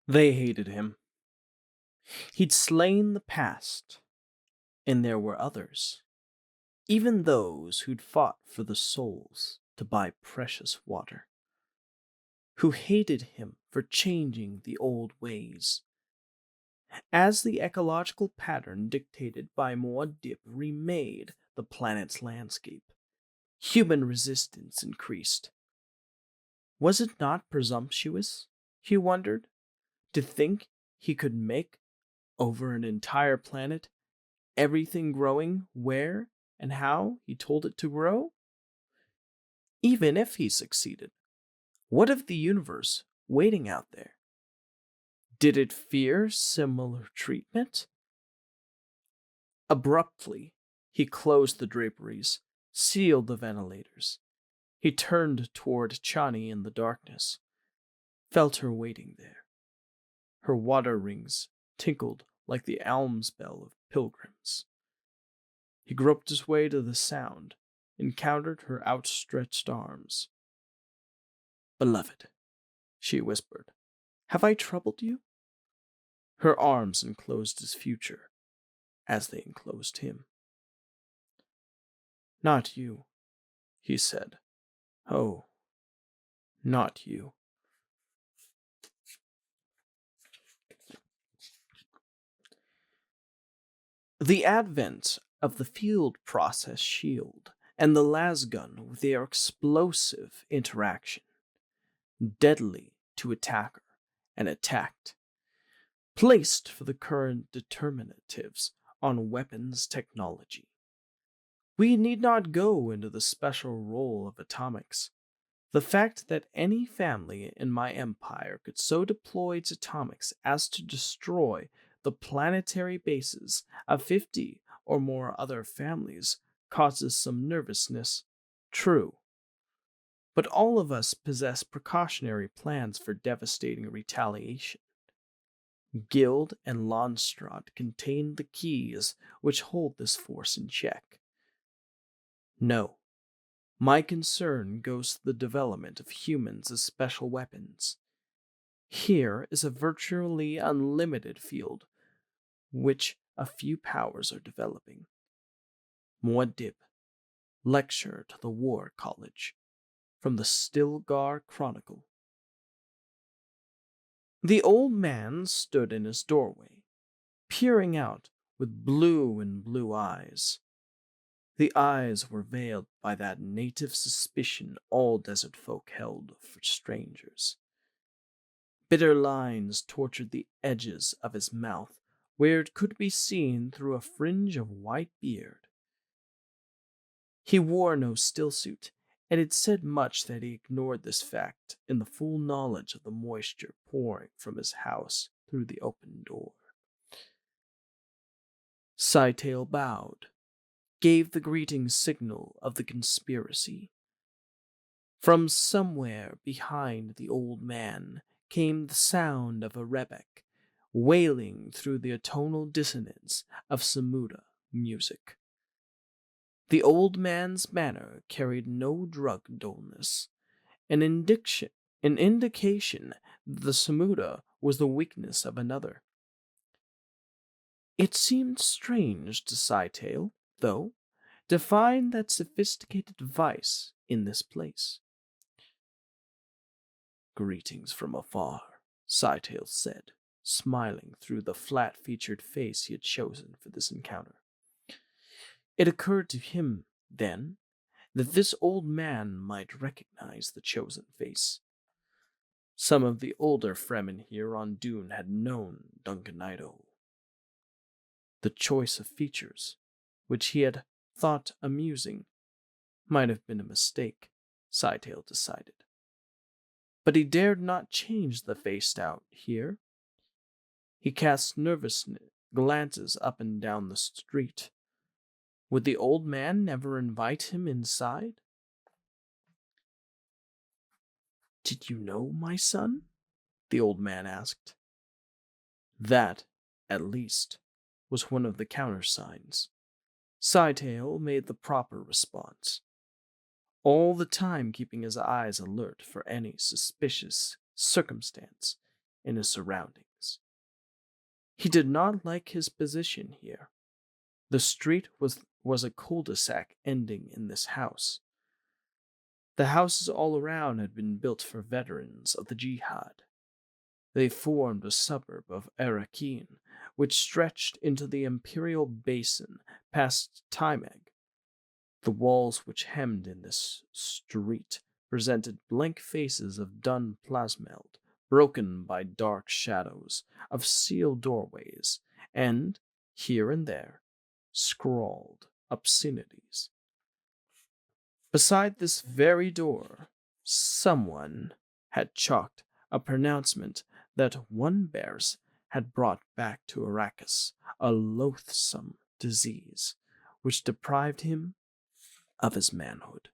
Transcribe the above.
They hated him. He'd slain the past, and there were others, even those who'd fought for the souls to buy precious water, who hated him for changing the old ways. As the ecological pattern dictated by Muad'Dib remade the planet's landscape, human resistance increased. Was it not presumptuous, he wondered, to think he could make over an entire planet everything growing where and how he told it to grow? Even if he succeeded, what of the universe waiting out there? Did it fear similar treatment? Abruptly, he closed the draperies, sealed the ventilators. He turned toward Chani in the darkness, felt her waiting there. Her water rings tinkled like the alms bell of pilgrims. He groped his way to the sound, encountered her outstretched arms. "Beloved," she whispered, "have I troubled you?" Her arms enclosed his future, as they enclosed him. "Not you," he said. "Oh, not you." The advent of the field process shield and the lasgun with their explosive interaction, deadly to attacker and attacked, placed for the current determinatives on weapons technology. We need not go into the special role of atomics. The fact that any family in my empire could so deploy its atomics as to destroy the planetary bases of 50 or more other families causes some nervousness. True. But all of us possess precautionary plans for devastating retaliation. Guild and Landstrad contain the keys which hold this force in check. No, my concern goes to the development of humans as special weapons. Here is a virtually unlimited field which a few powers are developing. Muad'Dib, lecture to the War College, from the Stilgar Chronicle. The old man stood in his doorway, peering out with blue eyes. The eyes were veiled by that native suspicion all desert folk held for strangers. Bitter lines tortured the edges of his mouth, where it could be seen through a fringe of white beard. He wore no stillsuit, and it said much that he ignored this fact in the full knowledge of the moisture pouring from his house through the open door. Sightale bowed, gave the greeting signal of the conspiracy. From somewhere behind the old man came the sound of a rebeck, wailing through the atonal dissonance of Samuda music. The old man's manner carried no drug dullness, an indication that the Samuda was the weakness of another. It seemed strange to Sightale, though, to find that sophisticated vice in this place. "Greetings from afar," Sightale said, smiling through the flat-featured face he had chosen for this encounter. It occurred to him, then, that this old man might recognize the chosen face. Some of the older Fremen here on Dune had known Duncanito. The choice of features, which he had thought amusing, might have been a mistake, Sightale decided. But he dared not change the face out here. He cast nervous glances up and down the street. Would the old man never invite him inside? "Did you know, my son?" the old man asked. That, at least, was one of the countersigns. Sightale made the proper response, all the time keeping his eyes alert for any suspicious circumstance in his surroundings. He did not like his position here. The street was a cul-de-sac ending in this house. The houses all around had been built for veterans of the jihad. They formed a suburb of Arakin, which stretched into the imperial basin past Timeg. The walls which hemmed in this street presented blank faces of dun plasmeld, broken by dark shadows of sealed doorways, and, here and there, scrawled obscenities. Beside this very door, someone had chalked a pronouncement that one bears had brought back to Arrakis a loathsome disease which deprived him of his manhood.